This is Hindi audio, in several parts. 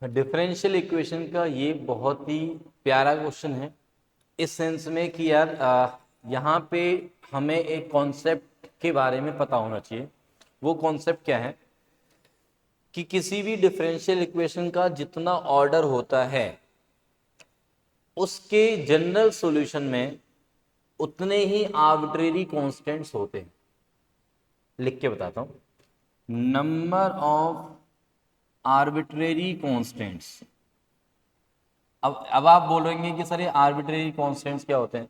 डिफरेंशियल इक्वेशन का ये बहुत ही प्यारा क्वेश्चन है इस सेंस में कि यार यहाँ पे हमें एक कॉन्सेप्ट के बारे में पता होना चाहिए। वो कॉन्सेप्ट क्या है कि किसी भी डिफरेंशियल इक्वेशन का जितना ऑर्डर होता है उसके जनरल सॉल्यूशन में उतने ही आर्बिट्रेरी कांस्टेंट्स होते हैं। लिख के बताता हूं, नंबर ऑफ आर्बिट्रेरी कांस्टेंट्स। अब आप बोलेंगे कि सर ये आर्बिट्रेरी कांस्टेंट्स क्या होते हैं?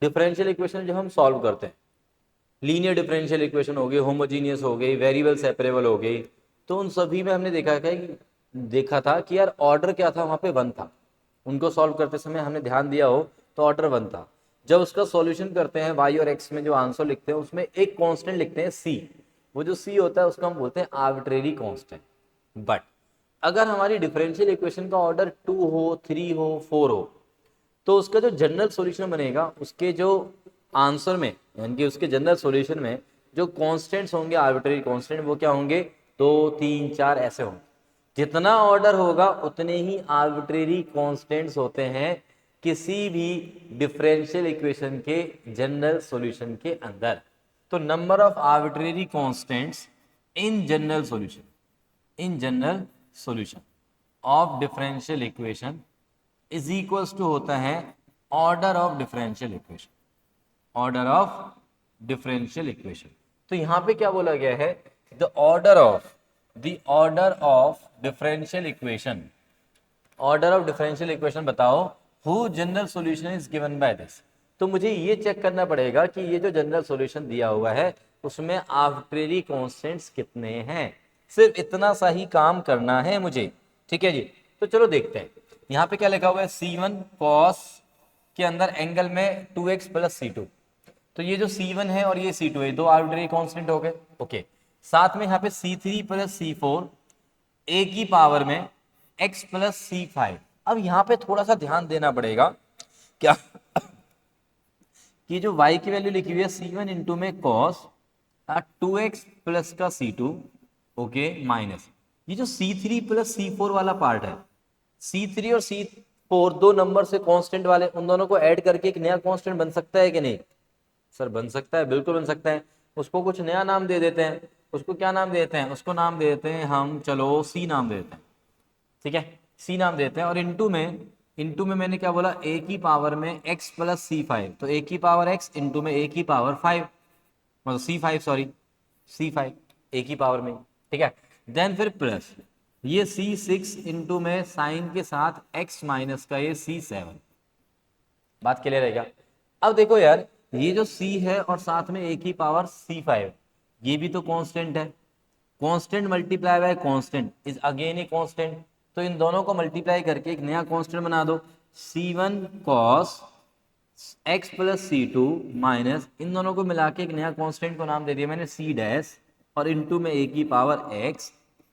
डिफरेंशियल इक्वेशन जो हम सॉल्व करते हैं, लीनियर डिफरेंशियल इक्वेशन हो गई, होमोजीनियस हो गई, वेरिएबल सेपरेबल हो गई, तो उन सभी में हमने देखा था कि यार ऑर्डर क्या था, वहां पे वन था। उनको सॉल्व करते समय हमने ध्यान दिया हो तो ऑर्डर वन था। जब उसका सॉल्यूशन करते हैं वाई और एक्स में जो आंसर लिखते हैं उसमें एक कांस्टेंट लिखते हैं सी। वो जो सी होता है उसको हम बोलते हैं आर्बिट्रेरी कांस्टेंट। बट अगर हमारी डिफरेंशियल इक्वेशन का ऑर्डर 2 हो, 3 हो, 4 हो, तो उसका जो जनरल सॉल्यूशन बनेगा उसके जो आंसर में यानी कि उसके जनरल सॉल्यूशन में जो कांस्टेंट्स होंगे आर्बिट्रेरी कांस्टेंट वो क्या होंगे? 2, 3, 4 ऐसे होंगे। जितना ऑर्डर होगा उतने ही आर्बिट्रेरी कांस्टेंट्स होते हैं किसी भी डिफरेंशियल इक्वेशन के जनरल सॉल्यूशन के अंदर। तो number of arbitrary constants in general solution of differential equation is equals to होता है ऑर्डर ऑफ डिफरेंशियल इक्वेशन। तो यहां पे क्या बोला गया है? The order of differential equation बताओ who general solution is given by this. तो मुझे ये चेक करना पड़ेगा कि ये जो जनरल सॉल्यूशन दिया हुआ है उसमें आर्बिट्रेरी कांस्टेंट्स कितने हैं। सिर्फ इतना सा ही काम करना है मुझे, ठीक है जी। तो चलो देखते हैं यहाँ पे क्या लिखा हुआ है, C1 cos के अंदर एंगल में 2x प्लस C2। तो ये जो C1 है और ये C2 है, दो आर्बिट्रेरी कांस्टेंट हो गए। ओके, साथ में यहाँ पे C3 प्लस C4 a की पावर में x प्लस C5। अब यहाँ पे थोड़ा सा ध्यान देना पड़ेगा क्या कि जो y की वैल्यू लिखी हुई है C1 इंटू में cos 2x प्लस का C2, ओके, माइनस ये जो C3 प्लस C4 वाला पार्ट है, C3 और C4 दो नंबर से कांस्टेंट वाले, उन दोनों को ऐड करके एक नया कांस्टेंट बन सकता है कि नहीं? सर बन सकता है, बिल्कुल बन सकता है। उसको कुछ नया नाम दे देते हैं। उसको क्या नाम देते हैं? उसको नाम दे देते हैं हम, चलो सी नाम दे देते हैं, ठीक है, सी नाम देते हैं। और इंटू में मैंने क्या बोला? ए की पावर में x प्लस C5। तो ए की पावर x इंटू में ए की पावर 5, मतलब C5, सॉरी C5 ए की पावर में, ठीक है। देन फिर प्लस ये C6 इंटू में साइन के साथ x माइनस का ये C7। बात क्लियर है क्या? अब देखो यार, ये जो C है और साथ में a की पावर C5, ये भी तो कांस्टेंट है। Constant multiply by constant is again a constant. तो इन दोनों को मल्टीप्लाई करके एक नया कांस्टेंट बना दो, C1 cos x plus C2 minus, इन दोनों को मिला के एक नया कांस्टेंट को नाम दे दिया मैंने C डैश, और इनटू में a की पावर x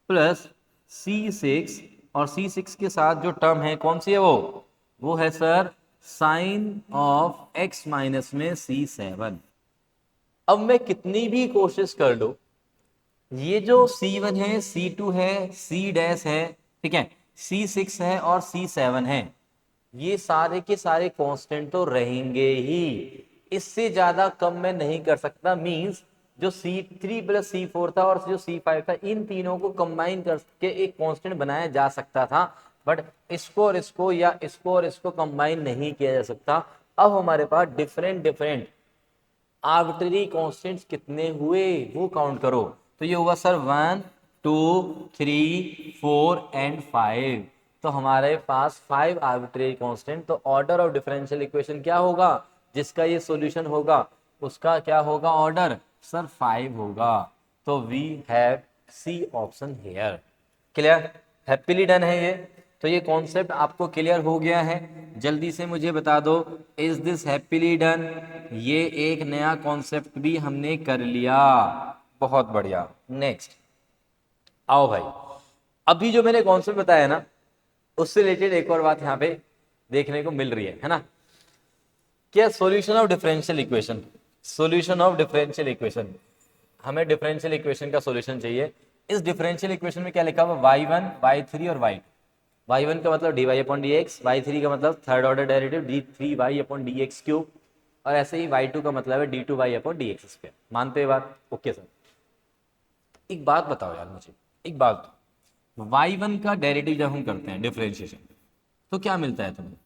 प्लस C6, और C6 के साथ जो टर्म है कौन सी है? वो है sir sine of x minus में C7। अब मैं कितनी भी कोशिश कर लूं, ये जो C1 है, C2 है, C डैश है, ठीक है, C6 है और C7 है, ये सारे के सारे कांस्टेंट तो रहेंगे ही। इससे ज्यादा कम मैं नहीं कर सकता। मींस जो C3 प्लस C4 था और जो C5 था, इन तीनों को कंबाइन करके एक कांस्टेंट बनाया जा सकता था, बट इसको और इसको या इसको और इसको कंबाइन नहीं किया जा सकता। अब हमारे पास डिफरेंट आर्बिट्रेरी कांस्टेंट्स कितने हुए वो काउंट करो। तो ये हुआ सर 1, 2, 3, 4 एंड 5। तो हमारे पास 5 आर्बिट्रेरी कांस्टेंट। तो ऑर्डर ऑफ डिफरेंशियल इक्वेशन क्या होगा? जिसका ये सॉल्यूशन होगा उसका क्या होगा ऑर्डर? सर 5 होगा। तो we have C option here. Clear? Happily done है ये। तो ये कॉन्सेप्ट आपको क्लियर हो गया है? जल्दी से मुझे बता दो, इज दिस हैप्पीली डन? ये एक नया कॉन्सेप्ट भी हमने कर लिया, बहुत बढ़िया। नेक्स्ट आओ भाई, अभी जो मैंने कॉन्सेप्ट बताया ना उससे रिलेटेड एक और बात यहाँ पे देखने को मिल रही है ना? क्या? Solution of differential equation. हमें डिफरेंशियल इक्वेशन का सॉल्यूशन चाहिए। इस डिफरेंशियल इक्वेशन में क्या लिखा हुआ, y1 y3 और y2। y1 का मतलब dy अपॉन dx, y3 का मतलब third order derivative d3y upon dx cube, और ऐसे ही y2 का मतलब है d2y अपॉन dx स्क्वायर। मानते हैं बात? Okay sir. एक बात बताओ यार मुझे, एक बात, y1 का डेरिवेटिव जब हम करते हैं डिफरेंशिएशन तो क्या मिलता है तुम्हें?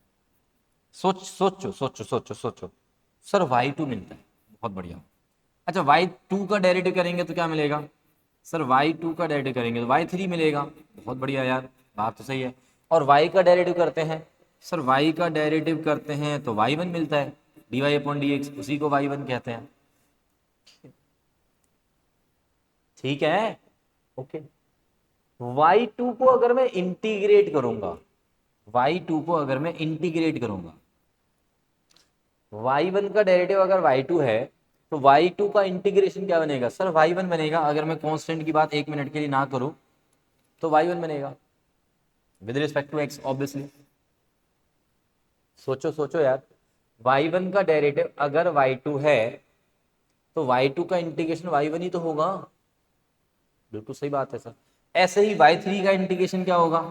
सोचो। सर y2 मिलता है, बहुत बढ़िया। अच्छा y2 का डेरिवेटिव करेंगे तो क्या मिलेगा? सर y2 का डेरिवेटिव करेंगे तो y3 मिलेगा, बहुत बढ़िया यार, बात तो सही है। और y का डेरिवेटिव करते हैं, सर y का डेरिवेटिव करते हैं तो y1 मिलता है, dy अपॉन dx, उसी को y1 कहते हैं। ठीक है, ओके। y2 को अगर मैं इंटीग्रेट करूंगा, y2 को अगर मैं इंटीग्रेट करूंगा, y1 का डेरिवेटिव अगर y2 है तो y2 का इंटीग्रेशन क्या बनेगा? सर y1 बनेगा। अगर मैं कांस्टेंट की बात 1 मिनट के लिए ना करूं तो y1 बनेगा with respect to x obviously. सोचो यार, y1 का डेरिवेटिव अगर y2 है तो y2 का इंटीग्रेशन y1 ही तो होगा। बिल्कुल सही बात है सर। ऐसे ही y3 का इंटीग्रेशन क्या होगा?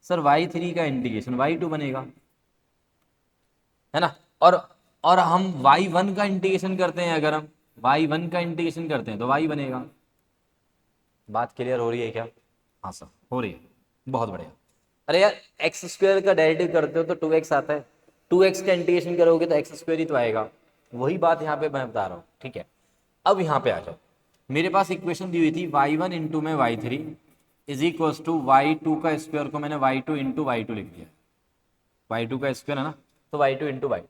सर y3 का इंटीग्रेशन y2 बनेगा, है ना। और हम y1 का इंटीग्रेशन करते हैं, अगर हम y1 का इंटीग्रेशन करते हैं तो y बनेगा। बात क्लियर हो रही है क्या? हाँ सर हो रही है, बहुत बढ़िया। अरे यार एक्स स्क्वायर का डेरिवेटिव करते हो तो 2x आता है, 2x का इंटीग्रेशन करोगे तो एक्स स्क्वायर ही तो आएगा। वही बात यहाँ पे मैं बता रहा हूँ, ठीक है। अब यहाँ पे आ जाओ, मेरे पास इक्वेशन दी हुई थी y1 इंटू में y3 is equal to y2 का स्क्वायर को मैंने y2 इंटू y2 लिख दिया। y2 का स्क्वायर है ना, तो y2 इंटू y।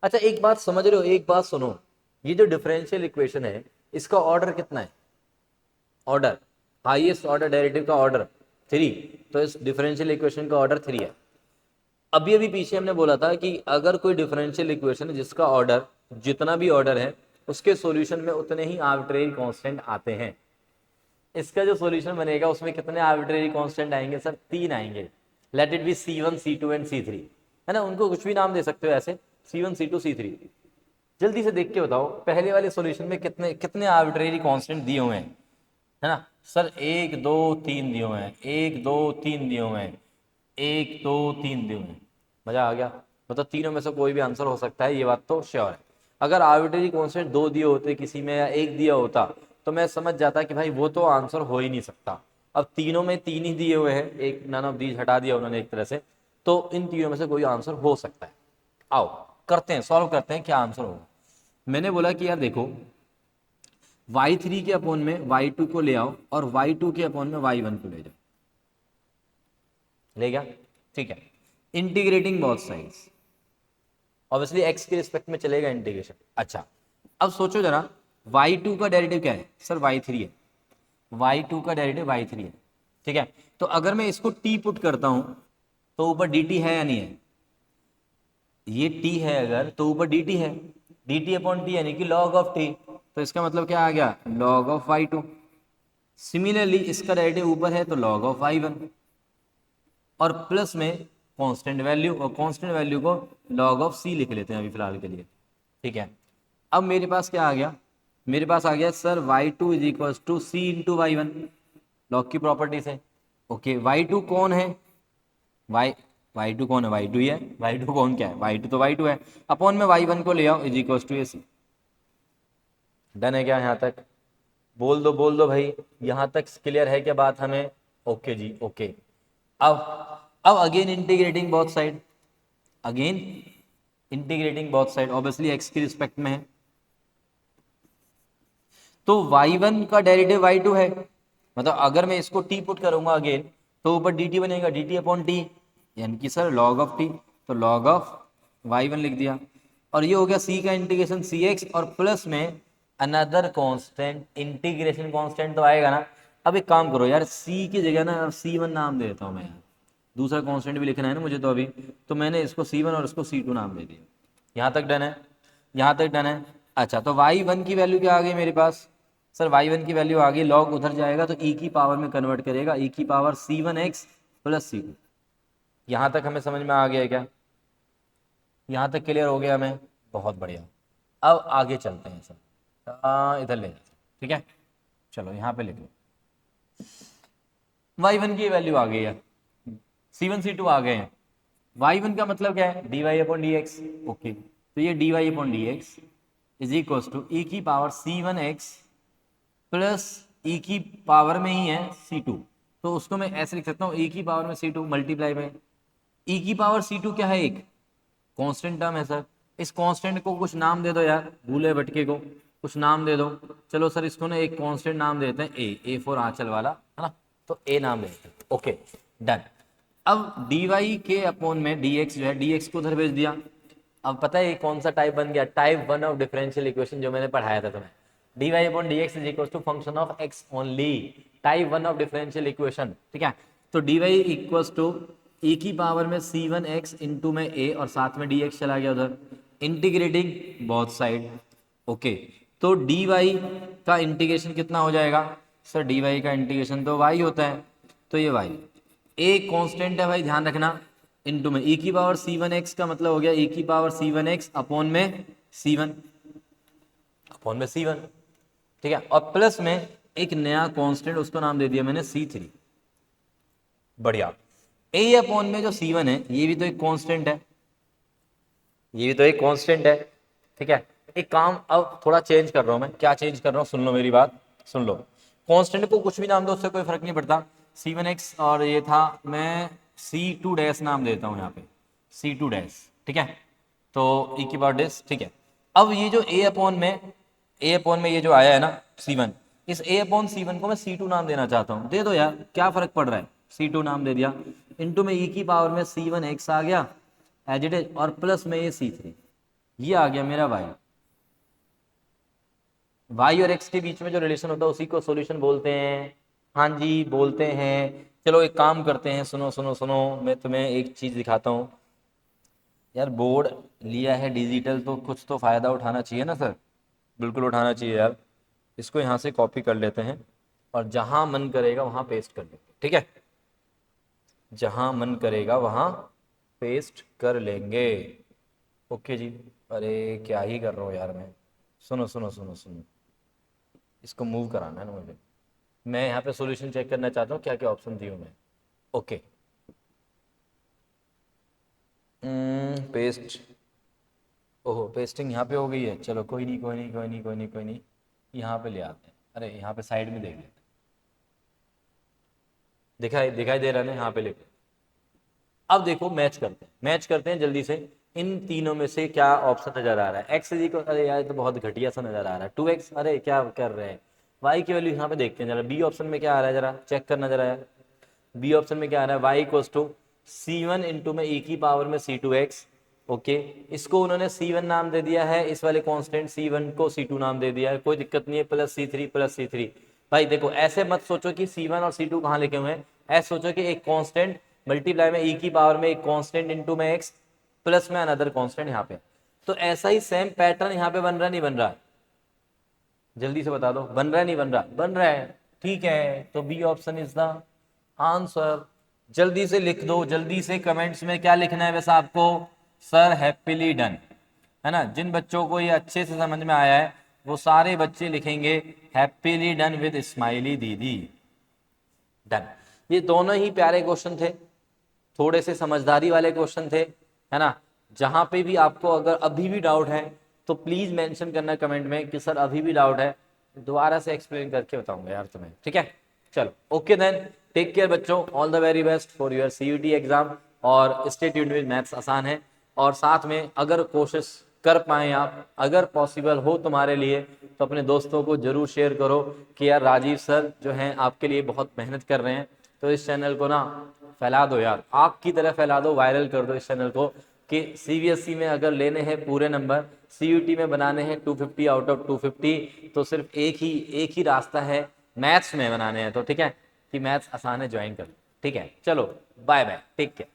अच्छा एक बात समझ रहे हो, एक बात सुनो, ये जो डिफरेंशियल इक्वेशन है इसका ऑर्डर कितना है? ऑर्डर, हाईएस्ट ऑर्डर डेरिवेटिव का ऑर्डर 3, तो इस डिफरेंशियल इक्वेशन का ऑर्डर 3 है। अभी अभी पीछे हमने बोला था कि अगर कोई डिफरेंशियल इक्वेशन है जिसका ऑर्डर, जितना भी ऑर्डर है उसके सॉल्यूशन में उतने ही आर्बिट्रेरी कांस्टेंट आते हैं, इसका जो सॉल्यूशन बनेगा उसमें कितने आर्बिट्रेरी कांस्टेंट आएंगे? सर 3 आएंगे। Let it be C1 C2 and C3, है ना, उनको कुछ भी नाम दे सकते हो ऐसे, C1 C2 C3। जल्दी से देख के बताओ पहले वाले सॉल्यूशन में कितने कितने आर्बिट्रेरी कांस्टेंट दिए हुए हैं, है ना। सर 1 2 3 दिए हुए हैं, 1 2 3 दिए हुए हैं, 1 2 3 दिए हुए हैं। मजा आ गया? मतलब तीनों में से कोई भी आंसर हो सकता है, ये बात तो श्योर है। अगर आर्बिट्रेरी कांस्टेंट 2 दिए होते किसी में या 1 दिया होता तो मैं समझ जाता कि भाई वो तो आंसर हो ही नहीं सकता। अब तीनों में 3 ही दिए हुए हैं, एक नन ऑफ दीज हटा दिया उन्होंने एक तरह से, तो इन तीनों में से कोई आंसर हो सकता है। आओ करते हैं, सॉल्व करते हैं क्या आंसर होगा। मैंने बोला कि यार देखो y3 के अपॉन में y2 को ले आओ और y2 के अपॉन में y1 को ले जाओ, ले गया, ठीक है। Integrating both sides, obviously x के रिस्पेक्ट में चलेगा इंटीग्रेशन। अच्छा अब सोचो जरा, y2 का डेरिवेटिव क्या है? सर y3 है, y2 का डेरिवेटिव y3 है, ठीक है। तो अगर मैं इसको t पुट करता हूं तो ऊपर dt है या नहीं है? ये t है अगर तो ऊपर dt है, dt अपॉन t यानी कि log ऑफ t, तो इसका मतलब क्या आ गया? log of y2। सिमिलरली इसका डेरिवेटिव ऊपर है तो log ऑफ y1, और प्लस में कांस्टेंट वैल्यू, और कांस्टेंट वैल्यू को log ऑफ c लिख लेते हैं अभी फिलहाल के लिए, ठीक है। अब मेरे पास क्या आ गया? मेरे पास आ गया sir y2 is equal to C into Y one, log की प्रॉपर्टी से। ओके y2 कौन है? y y2 कौन है? y2 ही है। y2 कौन क्या है? y2 तो y2 है, अपॉन में y1 को ले आओ is equal to A C. Done है क्या यहाँ तक? बोल दो भाई, यहाँ तक क्लियर है क्या बात हमें? ओके जी ओके। अब again integrating both side, again integrating both side, obviously x के रिस्पेक्ट में है, तो y1 का डेरिवेटिव y2 है, मतलब अगर मैं इसको t पुट करूंगा अगेन तो ऊपर dt बनेगा, dt अपॉन टी, यानी कि सर log ऑफ t, तो log ऑफ y1 लिख दिया। और ये हो गया c का इंटीग्रेशन cx, और प्लस में अनदर कांस्टेंट, इंटीग्रेशन कांस्टेंट तो आएगा ना। अब एक काम करो यार, c की जगह ना c1 नाम दे देता हूँ मैं यार, दूसरा कांस्टेंट भी लिखना है ना मुझे तो अभी, तो मैंने इसको c1 और इसको c2 नाम दे दिया। यहाँ तक डन है? यहाँ तक डन है। अच्छा तो y1 की वैल्यू क्या आ गई मेरे पास? सर y1 की वैल्यू आ गई, लॉग उधर जाएगा तो e की पावर में कन्वर्ट करेगा, e की पावर c1x प्लस c2। यहाँ तक हमें समझ में आ गया क्या? यहाँ तक क्लियर हो गया हमें? बहुत बढ़िया। अब आगे चलते हैं सर, इधर ले जाते हैं, ठीक है। चलो यहाँ पे लिख लो, y1 की वैल्यू आ गई है, c1 c2 आ गए हैं। y1 का मतलब क्या है, dy अपॉन dx। ओके, तो ये dy upon dx is equal to e की पावर c1x प्लस e की पावर में ही है c2, तो उसको मैं ऐसे लिख सकता हूँ e की पावर में c2 मल्टीप्लाई में e की पावर c2 क्या है, एक कांस्टेंट टर्म है सर। इस कांस्टेंट को कुछ नाम दे दो यार, भूले भटके को कुछ नाम दे दो। चलो सर इसको ना एक कांस्टेंट नाम देते हैं ए फॉर आंचल वाला, है ना, तो ए नाम देते हैं। Okay done. अब dy के अपॉन में dx जो है, dx को उधर भेज दिया। अब पता है ये कौन सा टाइप बन गया, टाइप 1 ऑफ डिफरेंशियल इक्वेशन जो मैंने पढ़ाया था तुम्हें, dy upon dx is equal to function of x only, type 1 of differential equation. ठीक है, तो dy इक्वल टू e की पावर में c1x इंटू में a और साथ में dx चला गया उधर, इंटीग्रेटिंग बोथ साइड। ओके, तो dy का इंटीग्रेशन कितना हो जाएगा सर, dy का इंटीग्रेशन तो y होता है, तो ये y a कांस्टेंट है भाई, ध्यान रखना, इंटू में e की पावर c1x का मतलब हो गया e की पावर c1x अपॉन में c1 अपॉन में c1। ठीक है, और प्लस में एक नया कांस्टेंट, उसको नाम दे दिया मैंने c3। बढ़िया, a अपॉन में जो c1 है ये भी तो एक कांस्टेंट है, ये भी तो एक कांस्टेंट है। ठीक है, एक काम अब थोड़ा चेंज कर रहा हूं मैं, क्या चेंज कर रहा हूं, सुन लो मेरी बात, सुन लो। कांस्टेंट को कुछ भी नाम दो, उससे कोई फर्क नहीं पड़ता, c1x और ये था, मैं c2 डैश नाम देता हूं यहाँ पे, c2 डैश। ठीक है, तो e की पावर डैश। ठीक है, अब ये जो a अपॉन में ये जो आया है ना c1, इस a अपॉन c1 को मैं c2 नाम देना चाहता हूँ, दे दो यार, क्या फर्क पड़ रहा है, c2 नाम दे दिया, इंटू में e की पावर में c1x आ गया एज इट इज, और प्लस में ये c3, ये आ गया मेरा y। y और x के बीच में जो रिलेशन होता है उसी को सॉल्यूशन बोलते हैं। हाँ जी बोलते हैं। चलो एक काम करते हैं, सुनो सुनो सुनो, मैं तुम्हें एक चीज दिखाता हूँ यार, बोर्ड लिया है डिजिटल तो कुछ तो फायदा उठाना चाहिए ना सर, बिल्कुल उठाना चाहिए यार। इसको यहाँ से कॉपी कर लेते हैं और जहां मन करेगा वहां पेस्ट कर लेंगे। ठीक है, जहां मन करेगा वहां पेस्ट कर लेंगे। ओके जी, अरे क्या ही कर रहा हूँ यार मैं, सुनो सुनो सुनो सुनो, इसको मूव कराना है ना मुझे, मैं यहाँ पे सॉल्यूशन चेक करना चाहता हूँ क्या क्या ऑप्शन दिए मैं। ओके, पेस्ट, ओहो पेस्टिंग यहाँ पे हो गई है, चलो कोई नहीं कोई नहीं कोई नहीं कोई नहीं कोई नहीं, यहाँ पे ले आते हैं, अरे यहाँ पे साइड में देख लेते हैं, दिखाई दिखाई दे रहा है ना, यहाँ पे लेके। अब देखो मैच करते हैं जल्दी से, इन तीनों में से क्या ऑप्शन नजर आ रहा है, एक्स इज इक्वल, अरे यार ये तो बहुत घटिया सा नजर आ रहा है, 2x, अरे क्या कर रहे हैं, वाई की वैल्यू यहाँ पे देखते हैं जरा, बी ऑप्शन में क्या आ रहा है जरा चेक करना जरा यार, बी ऑप्शन में क्या आ रहा है, Y equals to c1 into में e की पावर में c2x। ओके, इसको उन्होंने c1 नाम दे दिया है, इस वाले कांस्टेंट c1 को c2 नाम दे दिया है, कोई दिक्कत नहीं है, प्लस c3 भाई देखो ऐसे मत सोचो कि c1 और c2 कहाँ लिखे हुए हैं, ऐसे सोचो कि एक कांस्टेंट मल्टीप्लाई में e की पावर में एक कांस्टेंट इंटू में x प्लस में अनदर कांस्टेंट यहाँ पे, तो ऐसा ही सेम पैटर्न यहाँ पे बन रहा नहीं बन रहा, जल्दी से बता दो, बन रहा है नहीं बन रहा, बन रहा है। ठीक है, तो B option is the answer. जल्दी से लिख दो, जल्दी से कमेंट्स में क्या लिखना है वैसे आपको, सर हैप्पीली डन, है ना, जिन बच्चों को ये अच्छे से समझ में आया है वो सारे बच्चे लिखेंगे हैप्पीली डन विद स्माइली दीदी, डन। ये दोनों ही प्यारे क्वेश्चन थे, थोड़े से समझदारी वाले क्वेश्चन थे, है ना, जहां पे भी आपको अगर अभी भी डाउट है तो प्लीज मेंशन करना कमेंट में कि सर अभी भी डाउट है, दोबारा से एक्सप्लेन करके बताऊंगा यार तुम्हें। ठीक है, चलो ओके देन, टेक केयर बच्चों, all the very best for your CUT exam, और स्टे ट्यून्ड विद मैथ्स आसान है, और साथ में अगर कोशिश कर पाए आप, अगर पॉसिबल हो तुम्हारे लिए तो अपने दोस्तों को जरूर शेयर करो कि यार राजीव सर जो हैं आपके लिए बहुत मेहनत कर रहे हैं, तो इस चैनल को ना फैला दो यार, आग की तरह फैला दो, वायरल कर दो इस चैनल को, कि सीबीएसई में अगर लेने हैं पूरे नंबर, सीयूटी में बनाने हैं 250 आउट ऑफ 250, तो सिर्फ एक ही रास्ता है, मैथ्स में बनाने हैं, तो ठीक है कि मैथ्स आसान है, ज्वाइन कर लो। ठीक है, चलो बाय बाय, टेक केयर।